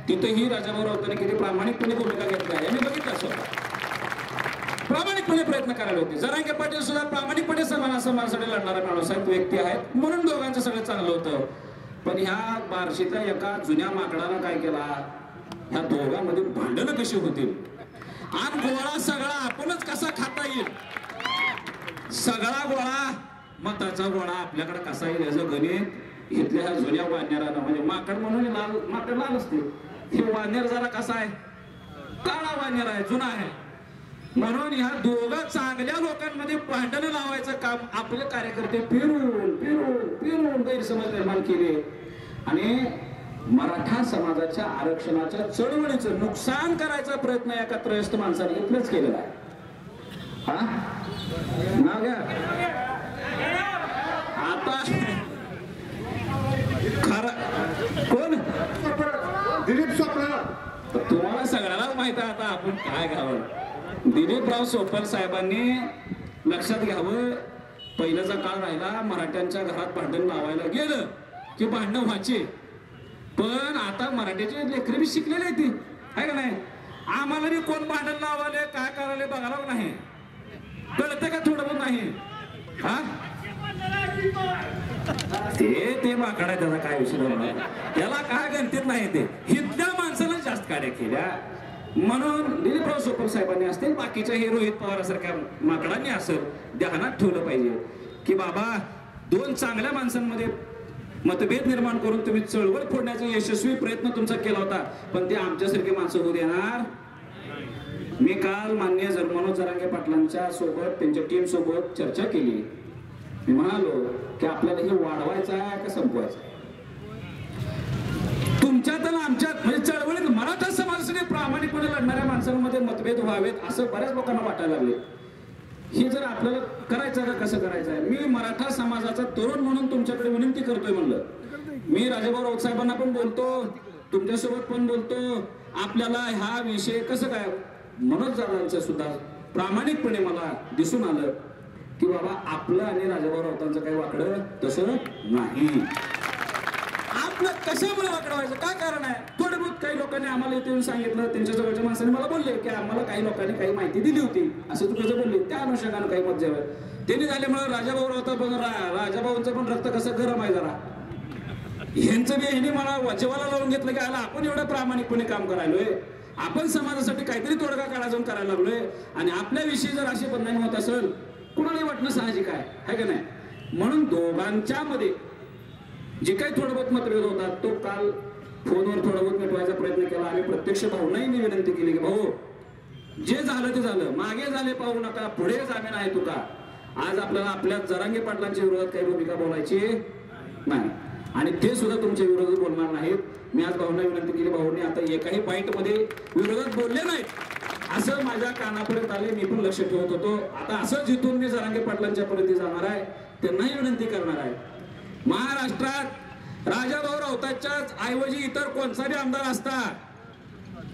तिथेही राजाभाऊ राऊतांनी किती प्रामाणिकपणे भूमिका घेतली आहे मी बघितलं असं प्रामाणिकपणे प्रयत्न करायला होते. जरांगे पाटील सुद्धा प्रामाणिकपणे समाजासाठी लढणारा माणूस आहेत, व्यक्ती आहेत, म्हणून दोघांचं सगळं चांगलं होतं. पण ह्या बार्शीच्या एका जुन्या माकडानं काय केला, ह्या दोघांमध्ये भांडणं कशी होतील आणि गोळा सगळा आपणच कसा खाता येईल, सगळा गोळा मताचा गोळा आपल्याकडे कसा येईल याचं गणित इथल्या ह्या जुन्या वानेरानं, म्हणजे माकड म्हणून माकड लाल असते, हे वानेर जरा कसा आहे, काळा वानेर आहे, जुना आहे. म्हणून ह्या दोघं चांगल्या लोकांमध्ये भांडणं लावायचं काम आपले कार्यकर्ते फिरून फिरून फिरून गैरसमज निर्माण केले आणि मराठा समाजाच्या आरक्षणाच्या चळवळीचं नुकसान करायचा प्रयत्न एका त्रयस्थ माणसाने इथलंच केलेला आहे. हा नाव घ्या आता खरं कोण दिलीप स्वप्न, तुम्हाला सगळ्यालाच माहित आहे आता आपण काय घ्यावं. दिलीपराव सोपल साहेबांनी लक्षात घ्यावं, पहिल्याचा काळ राहिला मराठ्यांच्या घरात भांडण लावायला गेलं की भांडण व्हायचे, पण आता मराठ्याचे लेकरे बी शिकलेले आहेत ती आहे का नाही. आम्हाला बी कोण भांडण लावाले काय करायला बघायला नाही, कळतं का थोडं पण नाही. हा ते माकडा त्याचा काय विषय त्याला काय गणतीत नाही, ते इथल्या माणसाला जास्त काड्या केल्या. म्हणून दिलीपराव सोपल साहेबांनी असतील, बाकीच्या हे रोहित पवारासारख्या माकडांनी असं ध्यानात ठेवलं पाहिजे की बाबा दोन चांगल्या माणसांमध्ये मतभेद निर्माण करून तुम्ही चळवळ फोडण्याचा यशस्वी प्रयत्न तुमचा केला होता, पण ते आमच्यासारखे माणसं होऊ देणार. मी काल माननीय मनोज जरांगे पाटलांच्या सोबत त्यांच्या टीम सोबत चर्चा केली. मी म्हणालो की आपल्याला हे वाढवायचं आहे का संपवायचं आहे. तुमच्यात आणि आमच्यात म्हणजे चळवळीत मराठा समाजासाठी प्रामाणिकपणे लढणाऱ्या माणसांमध्ये मतभेद व्हावेत असं बऱ्याच लोकांना वाटायला लागले. हे जर आपल्याला करायचं का कसं करायचं आहे. मी मराठा समाजाचा तरुण म्हणून तुमच्याकडे विनंती करतोय म्हणलं. मी राजाभाऊ राऊत साहेबांना पण बोलतो, तुमच्यासोबत पण बोलतो. आपल्याला हा विषय कसं काय मनोज जाधवांचं सुद्धा प्रामाणिकपणे मला दिसून आलं की बाबा आपलं आणि राजाभाऊ राऊतांचं काही वाकडं तसं नाही. आपलं कशामुळे वाकडवायचं काय कारण आहे. थोडं बहुत काही लोकांनी आम्हाला इथे येऊन सांगितलं, त्यांच्या जवळच्या माणसाने मला बोलले की आम्हाला काही लोकांनी काही माहिती दिली होती असं तू कसं बोलले, त्या अनुषंगानं काही मत जेवण त्यांनी झाल्यामुळे राजाभाऊ राऊत पण राजाभाऊंचं पण रक्त कसं गरम आहे जरा. ह्यांचं बी ह्यांनी मला जेवायला लावून घेतलं की आला आपण एवढं प्रामाणिकपणे काम करायलोय, आपण समाजासाठी काहीतरी तोडगा काढा जाऊन करायला लागलोय आणि आपल्याविषयी जर अशी बदनामी होत असेल कुणालाही वाटणं साहजिक आहे का नाही. म्हणून दोघांच्या मध्ये जे काही थोडं बहुत मतभेद होतात तो काल फोनवर थोडं बहुत मिटवायचा प्रयत्न केला. आम्ही प्रत्यक्ष भाऊंनाही विनंती केली की भाऊ जे झालं ते झालं, मागे झाले पाहू नका, पुढे जाणे नाही तुका. आज आपल्याला आपल्या जरांगे पाटलांच्या विरोधात काही भूमिका बोलायची नाही आणि ते सुद्धा तुमच्या विरोधात बोलणार नाहीत. मी आज भाऊंना विनंती केली, भाऊंनी आता एकाही पॉइंट मध्ये विरोधात बोलले नाहीत असं माझ्या कानापर्यंत आले. मी पण लक्ष ठेवत होतो. आता असं जिथून मी जरांगे पाटलांच्या पर्यंत जाणार आहे त्यांनाही विनंती करणार आहे. महाराष्ट्रात राजाभाऊ राऊतांच्या ऐवजी इतर कोणता बी आमदार असता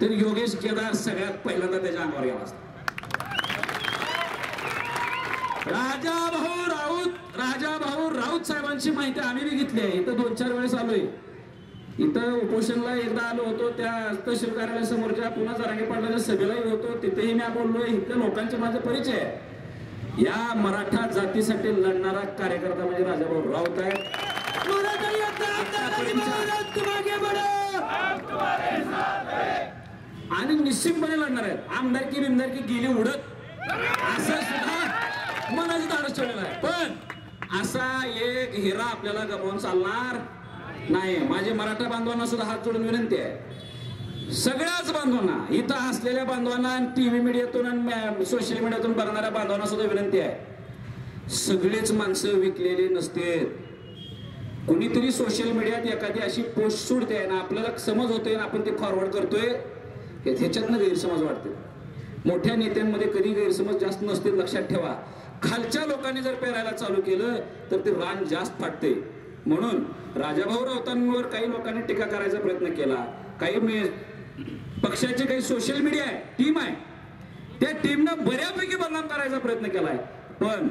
तर योगेश केदार सगळ्यात पहिल्यांदा त्याच्या अंगावर गेला असता. राजाभाऊ राऊत साहेबांची माहिती आम्ही बी घेतली आहे. इथं 2-4 वेळेस आलोय. इथं उपोषणला एकदा आलो होतो, त्या तहसील कार्यालयासमोरच्या पुन्हा जरांगे पाटलांच्या सभेलाही होतो, तिथेही मी बोललोय. इथं लोकांचे माझा परिचय आहे. या मराठा जातीसाठी लढणारा कार्यकर्ता म्हणजे राजाभाऊ राऊत आहे. आणि निश्चितपणे लढणार आहेत. आमदारकी बिमदारकी गेली उडत असं सुद्धा मनाची धाडस ठेवलेलं आहे. पण असा एक हिरा आपल्याला गमावून चालणार नाही. माझे मराठा बांधवांना सुद्धा हात जोडून विनंती आहे, सगळ्याच बांधवांना, इथं असलेल्या बांधवांना आणि टीव्ही मीडियातून आणि सोशल मीडियातून बघणाऱ्या बांधवांना सुद्धा विनंती आहे, सगळेच माणसं विकलेली नसते. कुणीतरी सोशल मीडियात एखादी अशी पोस्ट सोडते ना, आपल्याला समज होतोय ना, आपण ते फॉरवर्ड करतोय, ह्याच्यातनं गैरसमज वाटते. मोठ्या नेत्यांमध्ये कधी गैरसमज जास्त नसते, लक्षात ठेवा. खालच्या लोकांनी जर पेरायला चालू केलं तर ते रान जास्त फाटते. म्हणून राजाभाऊ राऊतांवर काही लोकांनी टीका करायचा प्रयत्न केला. काही पक्षाचे काही सोशल मीडिया आहे, टीम आहे, त्या टीमनं बऱ्यापैकी बदनाम करायचा प्रयत्न केलाय. पण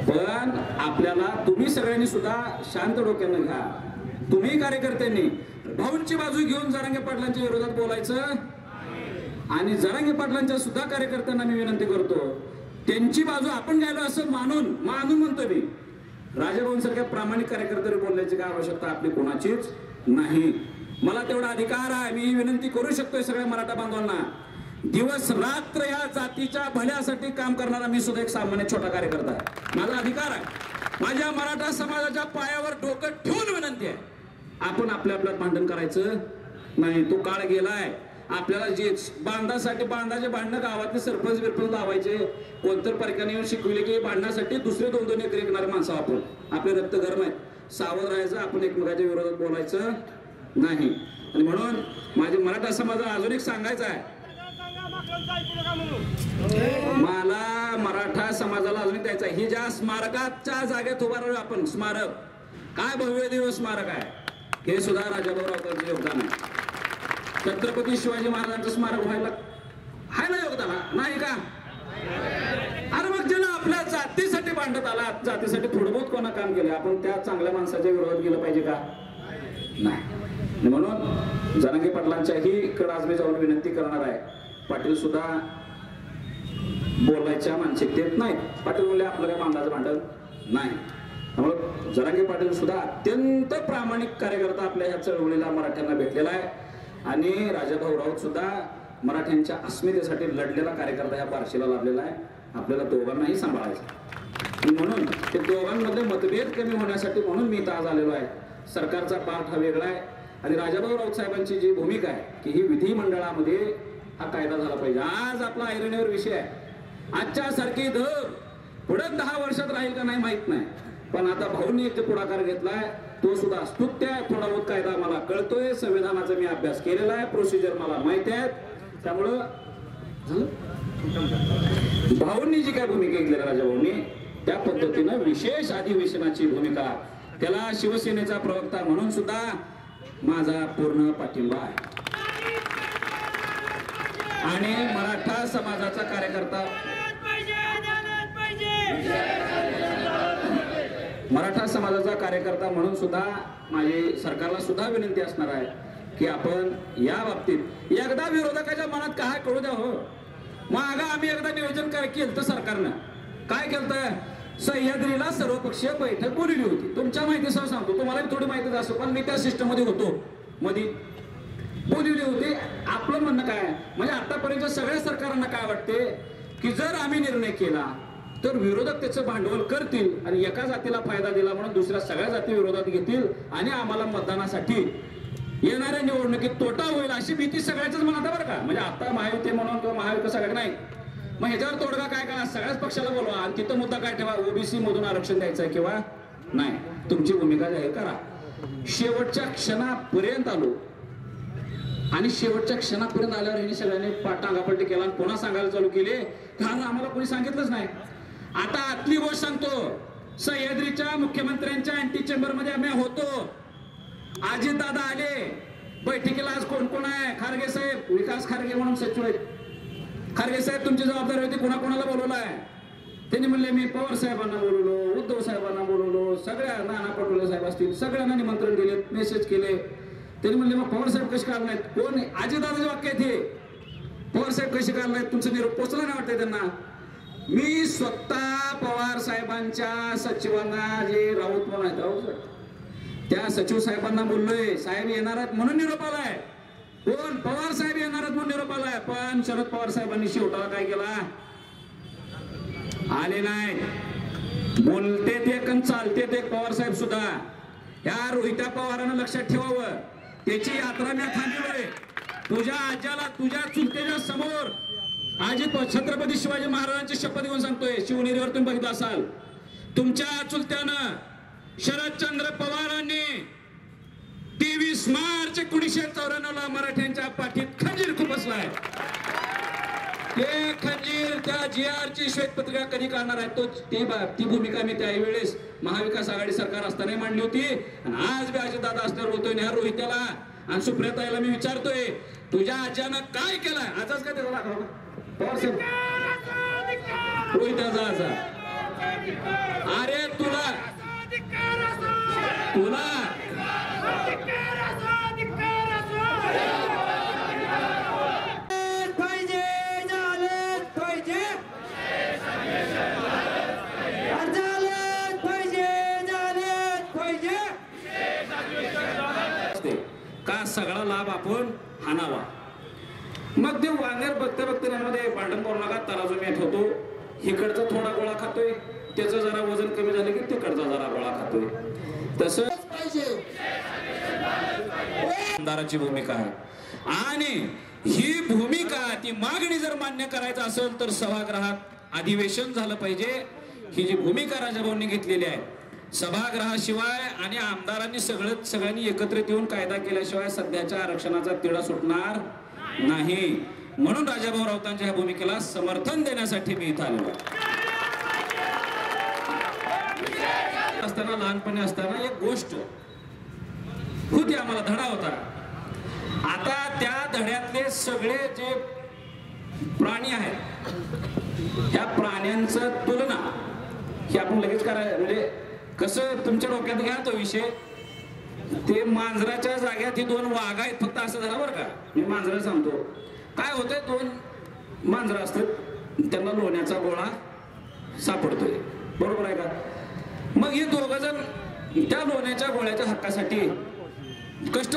पण आपल्याला तुम्ही सगळ्यांनी सुद्धा शांत डोक्यानं घ्या. तुम्ही कार्यकर्त्यांनी भाऊंची बाजू घेऊन जरांगे पाटलांच्या विरोधात बोलायचं. आणि जरांगे पाटलांच्या सुद्धा कार्यकर्त्यांना मी विनंती करतो, त्यांची बाजू आपण घ्यायला असं मानून म्हणतो मी. राजाभाऊंसारख्या प्रामाणिक कार्यकर्त्यावर बोलण्याची काय आवश्यकता आपली कोणाचीच नाही. मला तेवढा अधिकार आहे, मी विनंती करू शकतोय सगळ्या मराठा बांधवांना. दिवस रात्र या जातीच्या भल्यासाठी काम करणारा मी सुद्धा एक सामान्य छोटा कार्यकर्ता आहे. माझा अधिकार आहे. माझ्या मराठा समाजाच्या पायावर डोकं ठेवून विनंती आहे, आपण आपल्यात भांडण करायचं नाही. तो काळ गेलाय. आपल्याला जे बांधासाठी बांधाचे भांडणं गावातले सरपंच बिरपंच लावायचे. कोणतर परक्याने येऊन शिकविले की भांडणासाठी दुसरे 2-2 एकर विकणारे माणसं आपण. आपले रक्त गरम आहेत, सावध राहायचं. आपण एकमेकाच्या विरोधात बोलायचं नाही. आणि म्हणून माझे मराठा समाजाला अजून एक सांगायचं आहे, मला मराठा समाजाला अजून द्यायचं आहे, ही ज्या स्मारकाच्या जागेत उभा राहू आपण, स्मारक काय भव्य दिवस स्मारक आहे, हे सुद्धा राजाभाऊ राऊतांचं योगदान आहे. छत्रपती शिवाजी महाराजांचं स्मारक व्हायला आहे ना योगदान, नाही का? अरे मग ज्याला आपल्या जातीसाठी भांडत आला, जातीसाठी थोडं कोणा काम केलं, आपण त्या चांगल्या माणसाच्या विरोधात गेलं पाहिजे का? नाही. म्हणून जरांगे पाटलांच्याही कडे आज मी जाऊन विनंती करणार आहे. पाटील सुद्धा बोलायच्या मानसिकतेत नाही. पाटील बोलले आपलं काय बांधाचं भांडण नाही. त्यामुळे जरांगे पाटील सुद्धा अत्यंत प्रामाणिक कार्यकर्ता आपल्या ह्या चळवळीला मराठ्यांना भेटलेला आहे. आणि राजाभाऊ राऊत सुद्धा मराठ्यांच्या अस्मितेसाठी लढलेला कार्यकर्ता ह्या बार्शीला लाभलेला आहे. आपल्याला दोघांनाही सांभाळायचं. म्हणून ते दोघांमध्ये मतभेद कमी होण्यासाठी म्हणून मी इथं आज आलेलो आहे. सरकारचा पार्ट हा वेगळा आहे आणि राजाभाऊ राऊत साहेबांची जी भूमिका आहे की ही विधिमंडळामध्ये हा कायदा झाला पाहिजे. आज आपला ऐरणीवर विषय आहे. आजच्या सारखी पुढे 10 वर्षात राहील का नाही माहित नाही, पण आता भाऊंनी एक पुढाकार घेतलाय, तो सुद्धा स्तुत्य आहे. थोडा बहुत कायदा मला कळतोय, संविधानाचा मी अभ्यास केलेला आहे, प्रोसिजर मला माहिती आहे. त्यामुळं भाऊंनी जी काय भूमिका घेतली राजाभाऊंनी, त्या पद्धतीनं विशेष अधिवेशनाची भूमिका, त्याला शिवसेनेचा प्रवक्ता म्हणून सुद्धा माझा पूर्ण पाठिंबा आहे. आणि मराठा समाजाचा कार्यकर्ता, मराठा समाजाचा कार्यकर्ता म्हणून सुद्धा माझी सरकारला सुद्धा विनंती असणार आहे की आपण या बाबतीत एकदा विरोधकाच्या मनात काय कळू द्या. हो मग आम्ही एकदा नियोजन केलं तर सरकारनं काय केलं, सह्याद्रीला सर्वपक्षीय बैठक बोलवली होती. तुमच्या माहितीसह सांगतो, तुम्हाला थोडी माहितीच असतो, पण मी त्या सिस्टम मध्ये होतो, मध्ये बोलवली होती. आपलं म्हणणं काय म्हणजे आतापर्यंत सगळ्या सरकारांना काय वाटते की जर आम्ही निर्णय केला तर विरोधक त्याचं भांडवल करतील आणि एका जातीला फायदा दिला म्हणून दुसऱ्या सगळ्या जाती विरोधात घेतील आणि आम्हाला मतदानासाठी येणाऱ्या निवडणुकीत तोटा होईल अशी भीती सगळ्याच्याच मनात आहे बरं का. म्हणजे आता महायुती म्हणून किंवा महाविकास आघाडी नाही, मग ह्याच्यावर तोडगा काय करा, सगळ्याच पक्षाला बोलवा आणि तिथं मुद्दा काय ठेवा, ओबीसी मधून आरक्षण द्यायचं किंवा नाही, तुमची भूमिका जाहीर करा. शेवटच्या क्षणापर्यंत आलो आणि शेवटच्या क्षणापर्यंत आल्यावर यांनी सगळ्यांनी टांगापलटी केला आणि पुन्हा सांगायला चालू केले, कारण आम्हाला कोणी सांगितलंच नाही. आता आतली गोष्ट सांगतो, सह्याद्रीच्या मुख्यमंत्र्यांच्या अँटी चेंबर मध्ये आम्ही होतो. अजित दादा आले बैठकीला. आज कोण कोण आहे? खारगे साहेब, विकास खारगे म्हणून सचिव आहेत. खारगे साहेब तुमची जबाबदारी होती, कोणाकोणाला बोलवलं आहे? त्यांनी म्हणले मी पवार साहेबांना बोलवलो, उद्धव साहेबांना बोलवलो, सगळ्या नाना पटोले साहेब असतील सगळ्यांना निमंत्रण दिले, मेसेज केले. त्यांनी म्हणले मग पवार साहेब कसे काढ नाहीत? कोण? अजित दादाचे वाक्य आहे ते. पवार साहेब कसे काढ नाहीत? तुमचं निरोप पोचला नाही वाटतंय त्यांना. मी स्वतः पवार साहेबांच्या सचिवांना, जे राऊत म्हणून आहेत, राऊत त्या सचिव साहेबांना बोललोय, साहेब येणार आहेत म्हणून निरोप आलाय. कोण? पवार साहेब येणार आहेत म्हणून निरोप आलाय. पण शरद पवार साहेबांनी शेवटाला काय केला? आले नाही. बोलते ते कन चालते ते पवार साहेब सुद्धा. या रोहित्या पवारांना लक्षात ठेवावं, त्याची यात्रा मी थांबलोय. तुझ्या आज्याला, तुझ्या चुलतेच्या समोर अजित छत्रपती शिवाजी महाराजांची शपथ घेऊन सांगतोय, शिवनेरीवर तुम्ही बघितलं असाल, तुमच्या चुलत्यानं शरदचंद्र पवारांनी 23 मार्च 1994 ला मराठ्यांच्या पाठीत खंजीर खुपसलाय. ते खंजीर त्या GR ची श्वेतपत्रिका कधी काढणार आहे ती भूमिका मी त्यावेळेस महाविकास आघाडी सरकार असताना मांडली होती. आणि आज बी अजितदादा असल्यावर बोलतोय ह्या रोहित्याला आणि सुप्रियाताईला मी विचारतोय, तुझ्या आज्यानं काय केलंय? आजच का त्याचा दाखवा पवार साहेब, रोहित्याचा आजा. अरे तुला का सगळा लाभ आपण हाणावा. मग ते वांगर बघते बघते त्यामध्ये भांडण करू नका, तराजू मेट होतो. इकडचा थोडा गोळा खातोय, त्याचं जरा वजन कमी झालं की तिकडचा जरा गोळा खातोय. तसंच पाहिजे आमदाराची भूमिका आहे. आणि ही भूमिका ती मागणी जर मान्य करायचं असेल तर सभागृहात अधिवेशन झालं पाहिजे. ही जी भूमिका राजाभाऊंनी घेतलेली आहे, सभागृहाशिवाय आणि आमदारांनी सगळ्यांनी एकत्रित येऊन कायदा केल्याशिवाय सध्याच्या आरक्षणाचा तिढा सुटणार नाही. म्हणून राजाभाऊ राऊतांच्या ह्या भूमिकेला समर्थन देण्यासाठी मी इथं आलो. लहानपणी असताना एक गोष्ट होती, आम्हाला धडा होता. आता त्या धड्यातले सगळे जे प्राणी आहेत, ह्या प्राण्यांचं तुलना ही आपण लगेच करायला, म्हणजे कसं तुमच्या डोक्यात घ्या तो विषय. ते मांजराच्या जाग्यात ही 2 वाघ आहेत फक्त, असं झालं बरं का. मी मांजरा सांगतो काय होतंय. 2 मांजरं असतात, त्यांना लोण्याचा गोळा सापडतोय, बरोबर आहे का. मग हे 2 जण त्या लोण्याच्या गोळ्याच्या हक्कासाठी कष्ट